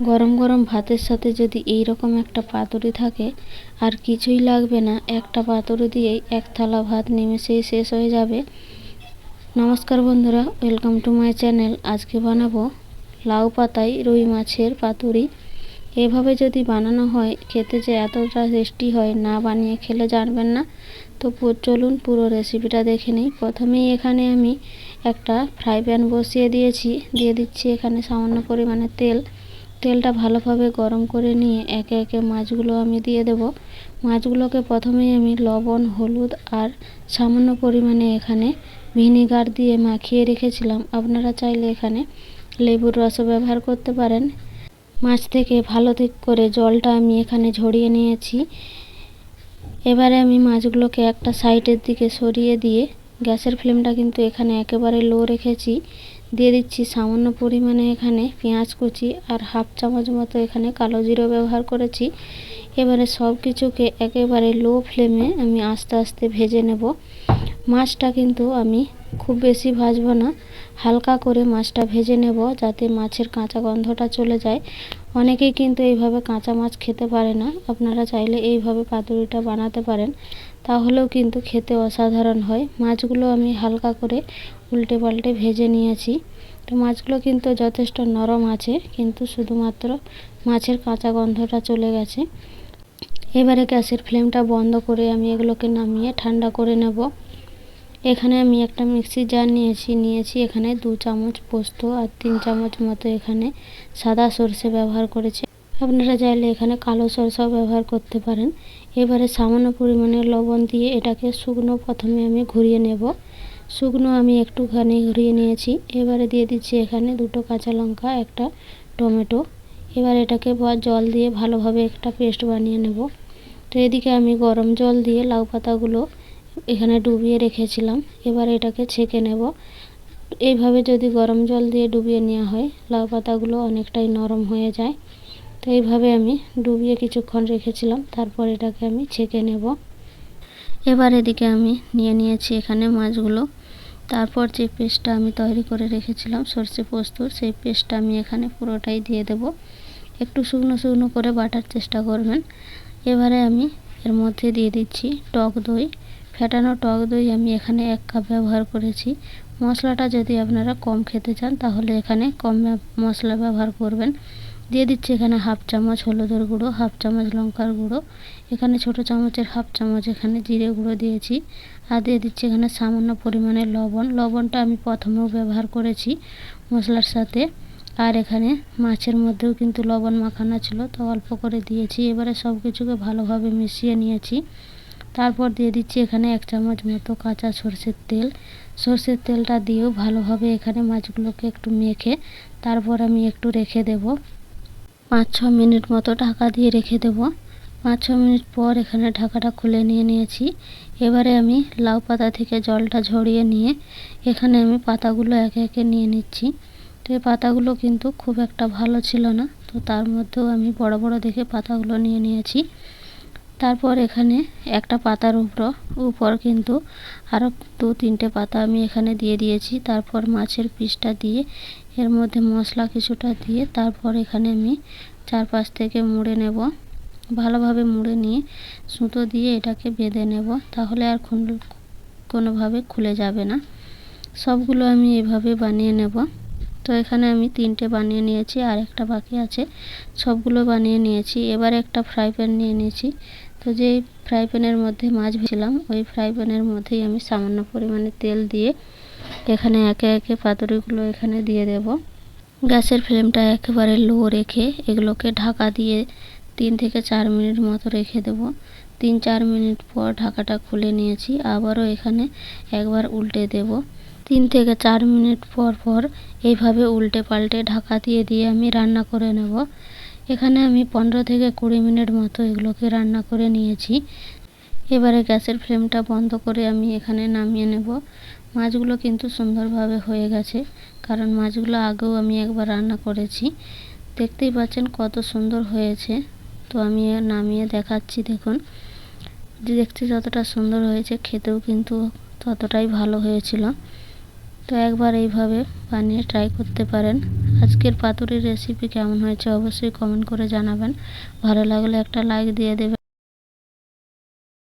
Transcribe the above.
গরম গরম ভাতের সাথে যদি এই রকম একটা পাতুরি থাকে আর কিছুই লাগবে না, একটা পাতুরি দিয়েই এক থালা ভাত নিমেষেই শেষ হয়ে যাবে। নমস্কার বন্ধুরা, ওয়েলকাম টু মাই চ্যানেল। আজকে বানাবো লাউ পাতায় রুই মাছের পাতুরি। এভাবে যদি বানানো হয় খেতে যে এতটা টেস্টি হয়, না বানিয়ে খেলে জানবেন না। তো চলুন পুরো রেসিপিটা দেখে নিই। প্রথমেই এখানে আমি একটা ফ্রাই প্যান বসিয়ে দিয়েছি, দিয়ে দিচ্ছি এখানে সামান্য পরিমাণে তেল। তেলটা ভালোভাবে গরম করে নিয়ে একে একে মাছগুলো আমি দিয়ে দেব। মাছগুলোকে প্রথমেই আমি লবণ, হলুদ আর সামান্য পরিমাণে এখানে ভিনিগার দিয়ে মাখিয়ে রেখেছিলাম। আপনারা চাইলে এখানে লেবুর রসও ব্যবহার করতে পারেন। মাছ থেকে ভালো করে জলটা আমি এখানে ঝরিয়ে নিয়েছি। এবারে আমি মাছগুলোকে একটা সাইডের দিকে সরিয়ে দিয়ে গ্যাসের ফ্লেমটা কিন্তু এখানে একেবারে লো রেখেছি। দিয়ে দিচ্ছি সামান্য পরিমাণে এখানে পেঁয়াজ কুচি আর হাফ চামচ মতো এখানে কালো জিরে ব্যবহার করেছি। এবারে সব কিছুকে একেবারে লো ফ্লেমে আমি আস্তে আস্তে ভেজে নেব। মাছটা কিন্তু আমি খুব বেশি ভাজবো না, হালকা করে মাছটা ভেজে নেব যাতে মাছের কাঁচা গন্ধটা চলে যায়। অনেকেই কিন্তু এইভাবে কাঁচা মাছ খেতে পারে না। আপনারা চাইলে এইভাবে পাতুরিটা বানাতে পারেন, তাহলেও কিন্তু খেতে অসাধারণ হয়। মাছগুলো আমি হালকা করে উল্টে পাল্টে ভেজে নিয়েছি। তো মাছগুলো কিন্তু যথেষ্ট নরম আছে, কিন্তু শুধুমাত্র মাছের কাঁচা গন্ধটা চলে গেছে। এবারে গ্যাসের ফ্লেমটা বন্ধ করে আমি এগুলোকে নামিয়ে ঠান্ডা করে নেব। এখানে আমি একটা মিক্সি জার নিয়েছি এখানে 2 চামচ পোস্ত আর 3 চামচ মতো এখানে সাদা সরষে ব্যবহার করেছি। আপনারা চাইলে এখানে কালো সরষেও ব্যবহার করতে পারেন। এবারে সামান্য পরিমাণে লবণ দিয়ে এটাকে শুকনো প্রথমে আমি ঘুরিয়ে নেব। শুকনো আমি একটুখানি ঘুরিয়ে নিয়েছি। এবারে দিয়ে দিচ্ছি এখানে 2টো কাঁচা লঙ্কা, একটা টমেটো। এবার এটাকে জল দিয়ে ভালোভাবে একটা পেস্ট বানিয়ে নেব। তো এদিকে আমি গরম জল দিয়ে লাউ পাতাগুলো এখানে ডুবিয়ে রেখেছিলাম। এবার এটাকে ছেঁকে নেব। এইভাবে যদি গরম জল দিয়ে ডুবিয়ে নেওয়া হয়, লাউ পাতাগুলো অনেকটাই নরম হয়ে যায়। তো এইভাবে আমি ডুবিয়ে কিছুক্ষণ রেখেছিলাম, তারপর এটাকে আমি ছেঁকে নেব। এবার এদিকে আমি নিয়েছি এখানে মাছগুলো। তারপর যে পেস্টটা আমি তৈরি করে রেখেছিলাম সরষে পোস্তর, সেই পেস্টটা আমি এখানে পুরোটাই দিয়ে দেব। একটু শুকনো শুকনো করে বাটার চেষ্টা করবেন। এবারে আমি এর মধ্যে দিয়ে দিচ্ছি টক দই। ফেটানো টক দই আমি এখানে 1 কাপ ব্যবহার করেছি। মশলাটা যদি আপনারা কম খেতে চান তাহলে এখানে কম মশলা ব্যবহার করবেন। দিয়ে দিচ্ছি এখানে হাফ চামচ হলুদের গুঁড়ো, হাফ চামচ লঙ্কার গুঁড়ো, এখানে ছোটো চামচের হাফ চামচ এখানে জিরে গুঁড়ো দিয়েছি। আর দিয়ে দিচ্ছি এখানে সামান্য পরিমাণে লবণ। লবণটা আমি প্রথমেও ব্যবহার করেছি মশলার সাথে। আর এখানে মাছের মধ্যেও কিন্তু লবণ মাখানো ছিল, তো অল্প করে দিয়েছি। এবারে সব কিছুকে ভালোভাবে মিশিয়ে নিয়েছি। তারপর দিয়ে দিচ্ছি এখানে 1 চামচ মতো কাঁচা সরষের তেল। সরষের তেলটা দিয়েও ভালোভাবে এখানে মাছগুলোকে একটু মেখে তারপর আমি একটু রেখে দেব। 5-6 মিনিট মতো ঢাকা দিয়ে রেখে দেব। 5-6 মিনিট পর এখানে ঢাকাটা খুলে নিয়েছি। এবারে আমি লাউ পাতা থেকে জলটা ঝরিয়ে নিয়ে এখানে আমি পাতাগুলো একে একে নিয়ে নিচ্ছি। তো এই পাতাগুলো কিন্তু খুব একটা ভালো ছিল না, তো তার মধ্যেও আমি বড় বড় দেখে পাতাগুলো নিয়েছি। তারপর এখানে একটা পাতার উপর কিন্তু আরও 2-3টে পাতা আমি এখানে দিয়ে দিয়েছি। তারপর মাছের পিসটা দিয়ে এর মধ্যে মশলা কিছুটা দিয়ে তারপর এখানে আমি চারপাশ থেকে মুড়ে নেব। ভালোভাবে মুড়ে নিয়ে সুতো দিয়ে এটাকে বেঁধে নেব, তাহলে আর কোনোভাবে খুলে যাবে না। সবগুলো আমি এভাবে বানিয়ে নেব। তো এখানে আমি 3টে বানিয়ে নিয়েছি, আর একটা বাকি আছে। সবগুলো বানিয়ে নিয়েছি। এবার একটা ফ্রাই প্যান নিয়েছি। তো যেই ফ্রাই প্যানের মধ্যে মাছ ভেজেছিলাম, ওই ফ্রাই প্যানের মধ্যেই আমি সামান্য পরিমাণে তেল দিয়ে এখানে একে একে পাতুরিগুলো এখানে দিয়ে দেব। গ্যাসের ফ্লেমটা একেবারে লো রেখে এগুলোকে ঢাকা দিয়ে 3 থেকে 4 মিনিট মতো রেখে দেব। 3-4 মিনিট পর ঢাকাটা খুলে নিয়েছি। আবারও এখানে একবার উল্টে দেব। 3 থেকে 4 মিনিট পর এইভাবে উল্টে পাল্টে ঢাকা দিয়ে আমি রান্না করে নেব। এখানে আমি 15 থেকে 20 মিনিট মতো এগুলোকে রান্না করে নিয়েছি। এবারে গ্যাসের ফ্লেমটা বন্ধ করে আমি এখানে নামিয়ে নেব। মাছগুলো কিন্তু সুন্দরভাবে হয়ে গেছে, কারণ মাছগুলো আগেও আমি একবার রান্না করেছি। দেখতেই পাচ্ছেন কত সুন্দর হয়েছে। তো আমি নামিয়ে দেখাচ্ছি। দেখুন, দেখতে যতটা সুন্দর হয়েছে খেতেও কিন্তু ততটাই ভালো হয়েছিল। তো একবার এইভাবে বানিয়ে ট্রাই করতে পারেন। আজকের পাতুরির রেসিপি কেমন হয়েছে অবশ্যই কমেন্ট করে জানাবেন। ভালো লাগলে একটা লাইক দিয়ে দেবেন।